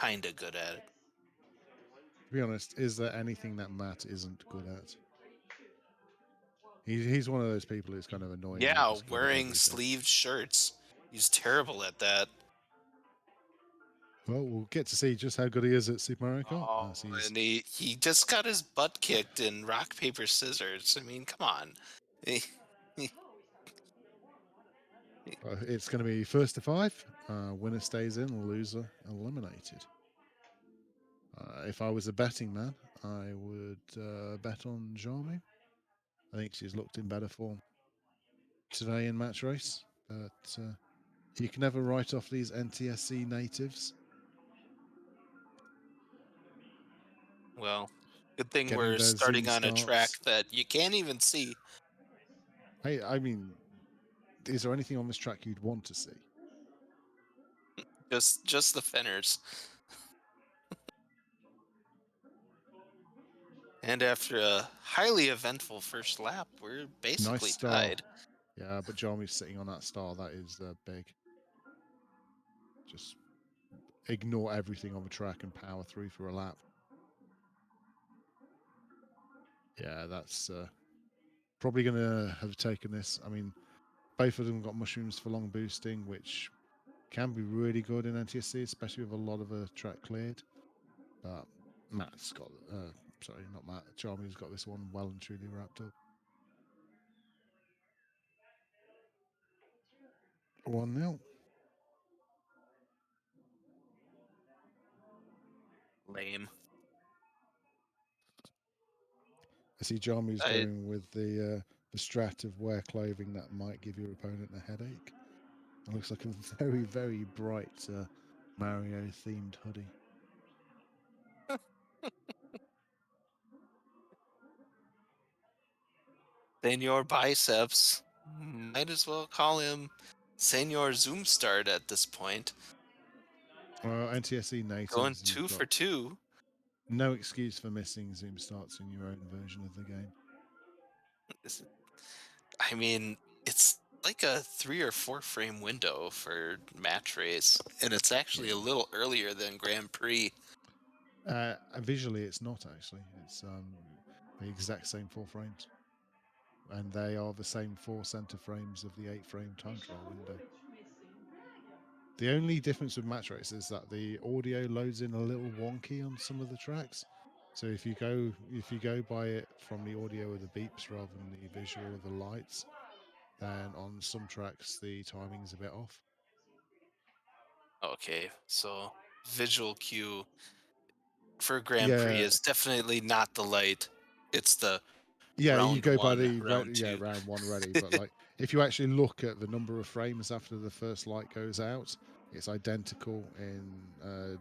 kind of good at it. To be honest, is there anything that Matt isn't good at? He's one of those people who's kind of annoyingly Yeah, just good at wearing everything. sleeved shirts. He's terrible at that. Well, we'll get to see just how good he is at Super Mario Kart. Oh, and he just got his butt kicked in rock paper scissors. I mean, come on. He- It's going to be first to five. Winner stays in, loser eliminated. If I was a betting man, I would bet on Jarmouni. I think she's looked in better form today in match race. But you can never write off these NTSC natives. well, good thing Getting we're their zoom starting on a track starts. that you can't even see. Hey, I mean, is there anything on this track you'd want to see? Just the Fenners. And after a highly eventful first lap, we're Nice basically star. tied. Yeah, but Jarmouni's sitting on that star. That is big. Just ignore everything on the track and power through for a lap. Yeah, that's probably going to have taken this. I mean, both of them got mushrooms for long boosting, which can be really good in NTSC, especially with a lot of the track cleared. But Matt's got, sorry, not Matt, Jarmouni's got this one well and truly wrapped up. 1-0. Lame. I see Jarmu's I going with the strat of wear clothing that might give your opponent a headache. It looks like a very, very bright Mario themed hoodie. Senor Biceps. Might as well call him Senor Zoomstart at this point. NTSC Going natives, you've two got for two. no excuse for missing zoom starts in your own version of the game. I mean, it's like a 3 or 4 frame window for match race, and it's actually a Yeah. little earlier than Grand Prix. Visually, it's not actually. It's the exact same 4 frames. And they are the same 4 center frames of the 8 frame time trial window. The only difference with match race is that the audio loads in a little wonky on some of the tracks. So if you go by it from the audio of the beeps rather than the visual of the lights, then on some tracks the timing's a bit off. Okay, so visual cue for Grand Prix Yeah, is definitely not the light. It's the yeah, you round go by one, the round yeah two. round one ready, but like if you actually look at the number of frames after the first light goes out, it's identical in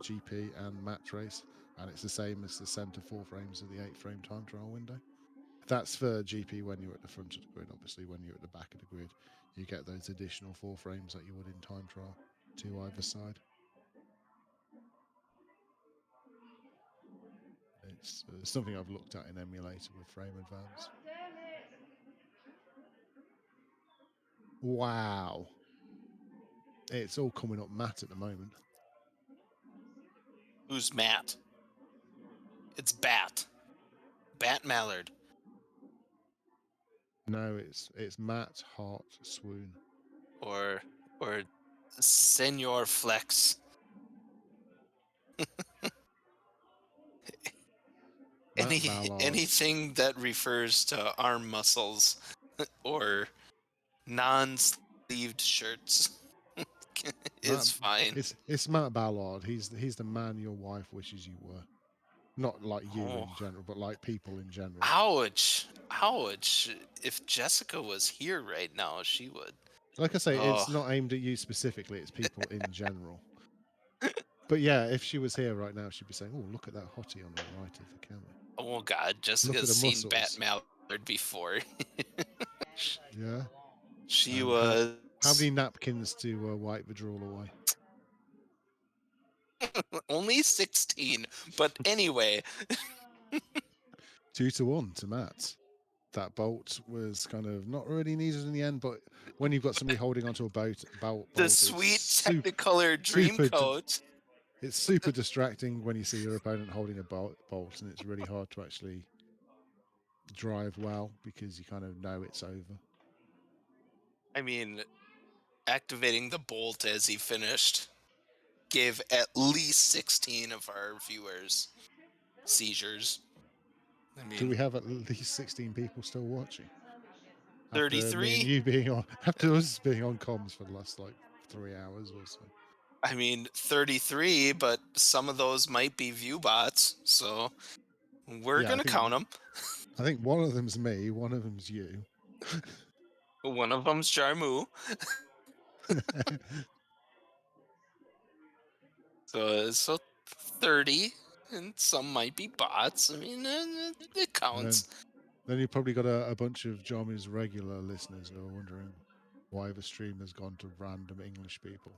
GP and match race, and it's the same as the center 4 frames of the 8 frame time trial window. That's for GP when you're at the front of the grid. Obviously, when you're at the back of the grid, you get those additional 4 frames that you would in time trial to either side. It's something I've looked at in emulator with frame advance. Wow. It's all coming up matte at the moment. Who's Matt? It's Bat. Bat Mallard. No, it's matte, heart, swoon. Or or Senor Flex. Matt Ballard. Anything that refers to arm muscles or non-sleeved shirts Matt, is fine. it's Matt Ballard. He's the man your wife wishes you were. Not like you Oh, in general, but like people in general. ouch. Ouch. If Jessica was here right now, she would. Like I say, Oh, it's not aimed at you specifically. It's people in general. But yeah, if she was here right now, she'd be saying, "Oh, look at that hottie on the right of the camera. oh God. Look at Jessica's the seen Bat muscles." Mallard before. Yeah. She And how was many napkins to wipe the drool away? only 16. But anyway, 2-1 to Matt. That bolt was kind of not really needed in the end, but when you've got somebody holding onto a bolt, the it's sweet Technicolor super, Dreamcoat. It's super distracting when you see your opponent holding a bolt, and it's really hard to actually drive well because you kind of know it's over. I mean, activating the bolt as he finished gave at least 16 of our viewers seizures. I Do mean, we have at least 16 people still watching after me and 33? you being on, after us being on comms for the last like 3 hours or so? I mean, 33, but some of those might be view bots, so we're Yeah, going to count them. I think one of them's me, one of them's you. One of them's Jarmu. So 30, and some might be bots. I mean, it And then counts. you've probably got a bunch of Jarmu's regular listeners who are wondering why the stream has gone to random English people.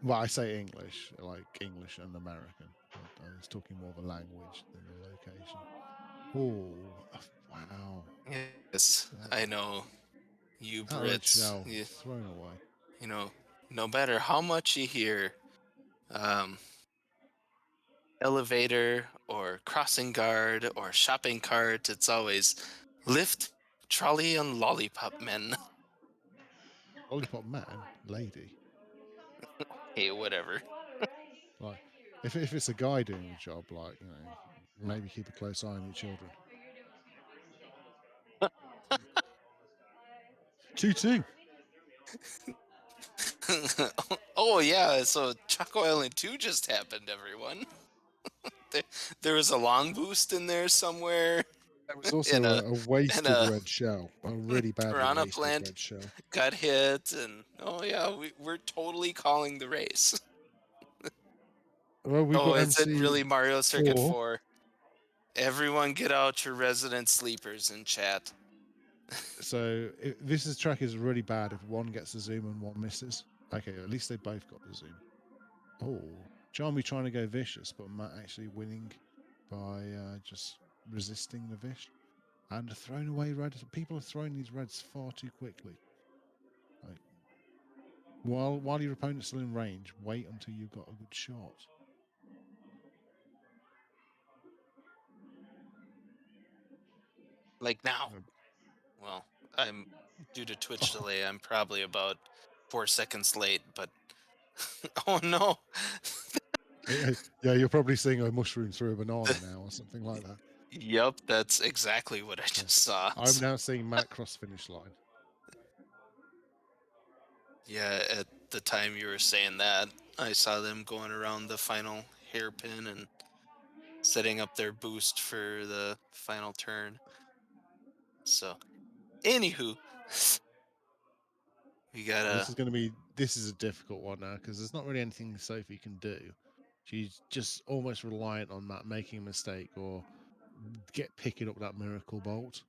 Well, I say English, like English and American. I was talking more of a language than a location. Oh, wow. Yes, That, I know. You that red Brits, shell thrown away. you know, no matter how much you hear, um, elevator or crossing guard or shopping cart, it's always lift, trolley, and lollipop men. Lollipop man, lady. Hey, whatever. Like, if it's a guy doing the job, like, maybe keep a close eye on your children. 2-2. Oh yeah, so Choco Island 2 just happened, everyone. There, there was a long boost in there somewhere, There was and also a a and wasted a red shell, a really badly piranha wasted plant red shell. got hit, and oh yeah, we're totally calling the race. Well, we've Oh, got is it really Mario Circuit MC4. 4? Everyone get out your resident sleepers in chat. So this track is really bad if one gets the zoom and one misses. Okay, at least they both got the zoom. Oh, Jarmy trying to go vicious, but Matt actually winning by just resisting the vish and throwing away red. People are throwing these reds far too quickly. Like, while your opponent's still in range, wait until you've got a good shot. Like now. Uh, Well, I'm due to Twitch delay, I'm probably about 4 seconds late, but oh no. yeah, you're probably seeing a mushroom through a banana now or something like that. Yep, that's exactly what I Yeah. just saw. I'm now seeing Matt cross finish line. Yeah, at the time you were saying that, I saw them going around the final hairpin and setting up their boost for the final turn. So, anywho, we Well, gotta. this is a difficult one now because there's not really anything Sophie can do. She's just almost reliant on Matt making a mistake or picking up that miracle bolt.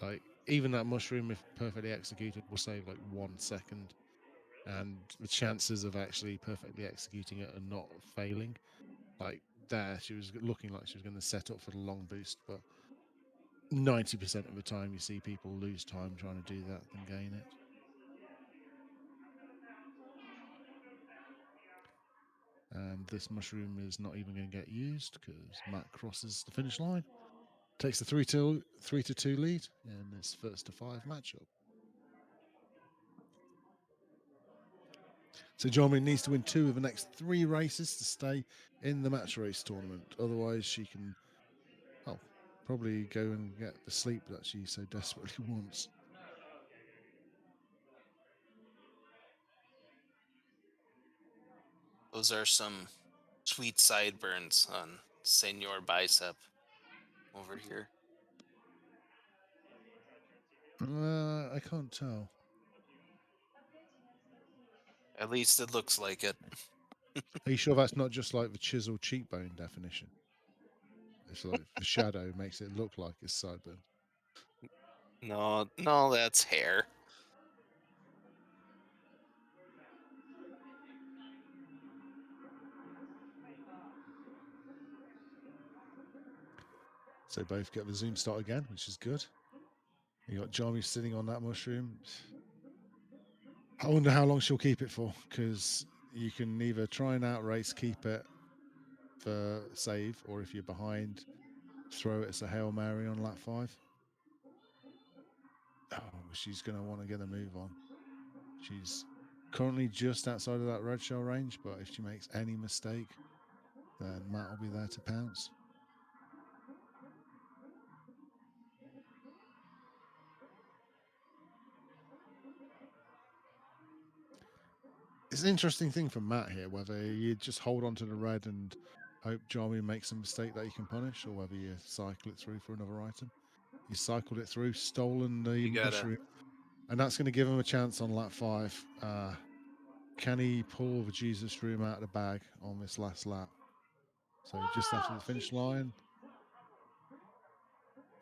Like even that mushroom, if perfectly executed, will save like 1 second, and the chances of actually perfectly executing it and not failing, like there, she was looking like she was going to set up for the long boost, but 90% of the time you see people lose time trying to do that than gain it. And this mushroom is not even going to get used because Matt crosses the finish line. Takes the 3-2 lead in this first to 5 matchup. So Jarmin needs to win 2 of the next 3 races to stay in the match race tournament. Otherwise, she can, well, probably go and get the sleep that she so desperately wants. Those are some sweet sideburns on Senor Bicep over here. I can't tell. At least it looks like it. Are you sure that's not just like the chisel cheekbone definition? It's like the shadow makes it look like it's sideburn. No, no, that's hair. So both get the zoom start again, which is good. You got Jarmy sitting on that mushroom. I wonder how long she'll keep it for, because you can either try and outrace keep it for save, or if you're behind, throw it as a Hail Mary on lap 5. Oh, she's going to want to get a move on. She's currently just outside of that red shell range, but if she makes any mistake, then Matt will be there to pounce. It's an interesting thing for Matt here, whether you just hold on to the red and hope Jarmouni makes a mistake that you can punish, or whether you cycle it through for another item. He cycled it through, stolen the You gotta. mushroom, and that's going to give him a chance on lap 5. Can he pull the Jesus room out of the bag on this last lap? So just after the finish line.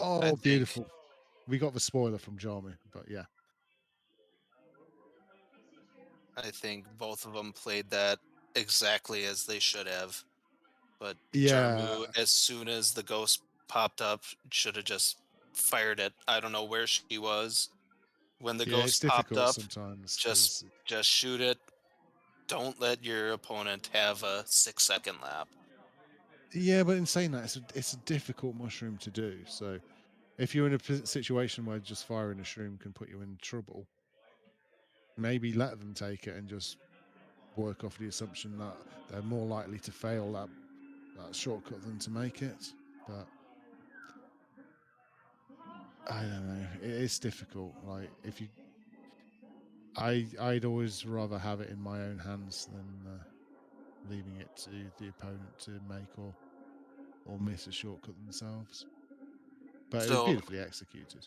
I Oh, think. beautiful. We got the spoiler from Jarmy, but yeah. I think both of them played that exactly as they should have. But Yeah. Jarmu, as soon as the ghost popped up, should have just fired it. I don't know where she was when the Yeah, it's ghost popped difficult up. sometimes Just because, just shoot it. Don't let your opponent have a 6 second lap. yeah, but in saying that, it's a difficult mushroom to do. So if you're in a situation where just firing a shroom can put you in trouble, maybe let them take it and just work off the assumption that they're more likely to fail that shortcut than to make it. But I don't know. It's difficult. Like if you, I'd always rather have it in my own hands than leaving it to the opponent to make or miss a shortcut themselves. But it was So beautifully executed.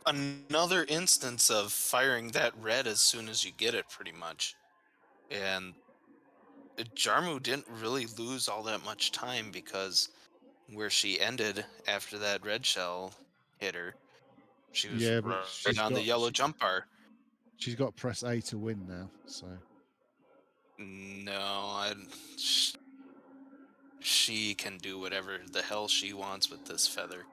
another instance of firing that red as soon as you get it, pretty much. And Jarmu didn't really lose all that much time because where she ended after that red shell hit her, she was Yeah, but right on the yellow jump bar. she's got press A to win now. So No, she can do whatever the hell she wants with this feather.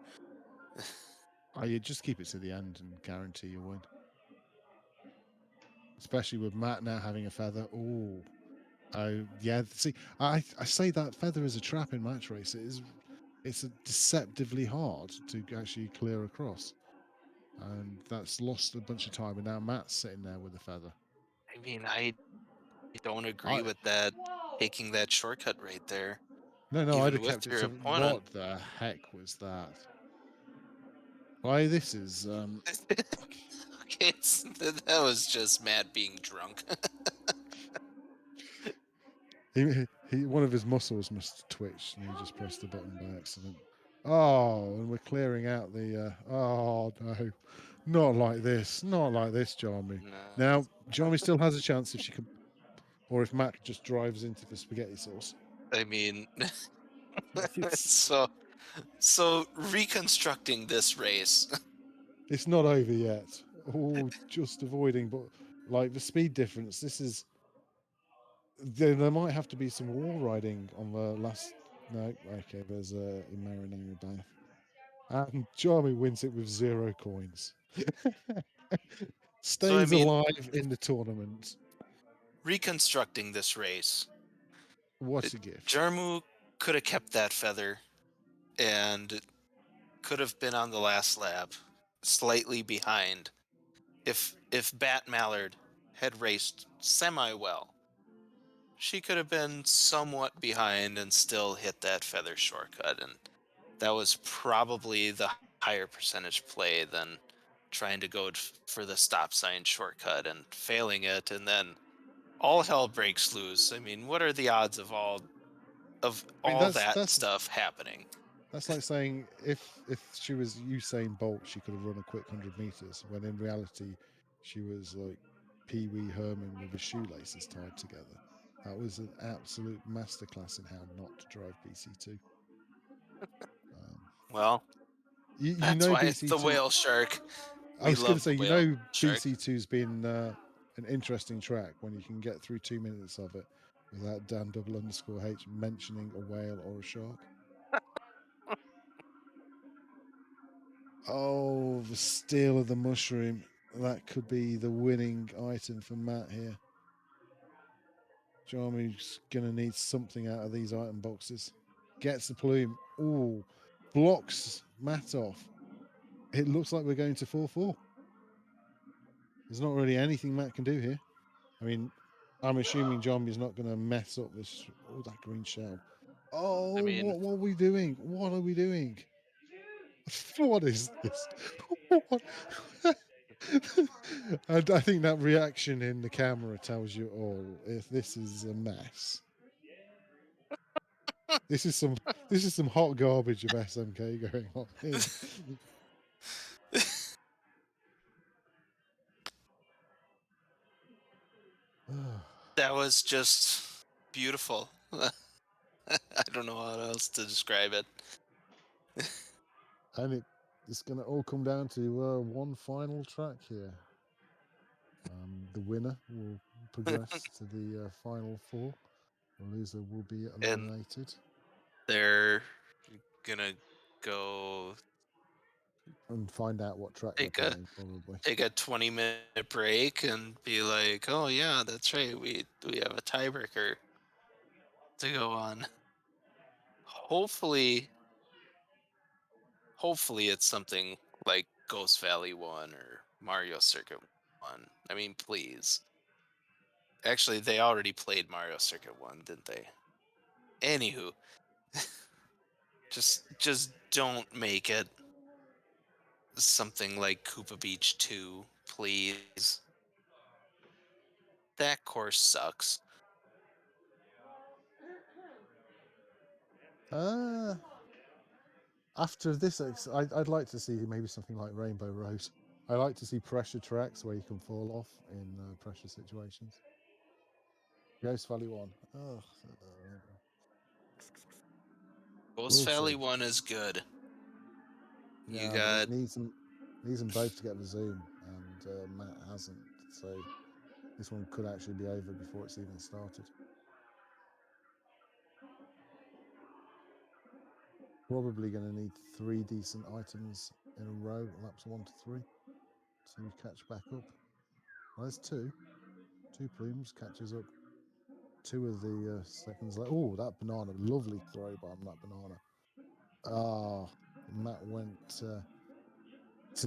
you just keep it to the end and guarantee you win. Especially with Matt now having a feather. Oh, yeah. See, I say that feather is a trap in match race. It's a deceptively hard to actually clear across, and that's lost a bunch of time. And now Matt's sitting there with a feather. I mean, I don't agree I with that, taking that shortcut right there, No, I'd even have with kept it your to. opponent. What the heck was that? Why this is Okay, that was just Matt being drunk. he one of his muscles must have twitched and he just pressed the button by accident. Oh, and we're clearing out the. Oh no, not like this, not like this, Jarmy. No, Now Jarmy still has a chance if she can, or if Matt just drives into the spaghetti sauce. I mean, It's so so reconstructing this race. it's not over yet. Oh, just avoiding, but like the speed difference. This is there might have to be some wall riding on the last. No, okay. There's a marinara bath. And Jarmy wins it with 0 coins. So I Stays mean, alive in the tournament. reconstructing this race. What a gift. Jarmu could have kept that feather and could have been on the last lap, slightly behind. If Bat Mallard had raced semi well, she could have been somewhat behind and still hit that feather shortcut, and that was probably the higher percentage play than trying to go for the stop sign shortcut and failing it, and then all hell breaks loose. I mean, what are the odds of I mean, all that stuff happening? that's like saying if she was Usain Bolt, she could have run a quick 100 meters. When in reality, she was like Pee Wee Herman with his shoelaces tied together. That was an absolute masterclass in how not to drive BC2. Um, Well, you that's know why it's the BC2. whale shark. I We was going to love say, the whale shark. BC2's been an interesting track when you can get through 2 minutes of it without Dan double underscore H mentioning a whale or a shark. Oh, the steal of the mushroom. that could be the winning item for Matt here. Jarmou's going to need something out of these item boxes. Gets the plume. Ooh, blocks Matt off. It looks like we're going to 4-4. There's not really anything Matt can do here. I mean, I'm assuming Jarmou's not going to mess up this. Oh, that green shell. I Oh, mean, what are we doing? What are we doing? What is this? What? And I think that reaction in the camera tells you all. If this is a mess, this is some hot garbage of SMK going on here. that was just beautiful. I don't know how else to describe it. And it's going to all come down to one final track here. The winner will progress to the final four. The loser will be And eliminated. they're gonna go And find out what track they're take a playing, probably. 20-minute break and be like, "Oh yeah, that's right. We have a tiebreaker to go on." Hopefully, hopefully it's something like Ghost Valley 1 or Mario Circuit 1. I mean, please. Actually, they already played Mario Circuit 1, didn't they? Anywho, just don't make it something like Koopa Beach 2, please. That course sucks. Uh, After this, I'd like to see maybe something like Rainbow Road. I like to see pressure tracks where you can fall off in pressure situations. Ghost Valley 1. Oh, Ghost we'll Valley see. 1 is good. You Yeah, but it got needs them both to get the zoom, and Matt hasn't. So this one could actually be over before it's even started. Probably going to need 3 decent items in a row, laps 1 to 3, to catch back up. Well, there's 2. 2 plumes catches up. 2 of the seconds left. Oh, that banana. Lovely throw by that banana. Ah, Matt went to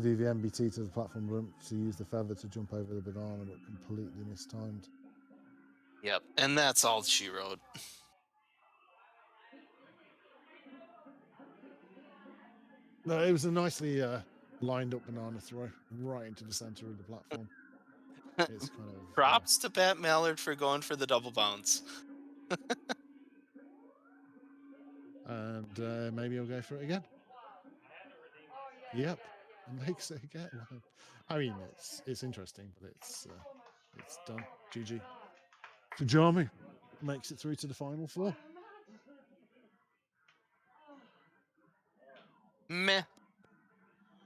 do the MBT to the platform rump to use the feather to jump over the banana, but completely mistimed. yep, and that's all she wrote. No, it was a nicely lined up banana throw right into the center of the platform. It's kind of Props to Pat Mallard for going for the double bounce. and maybe I'll go for it again. Yep, makes it again. I mean, it's interesting, but it's done. GG. So Jarmy makes it through to the final four. Meh.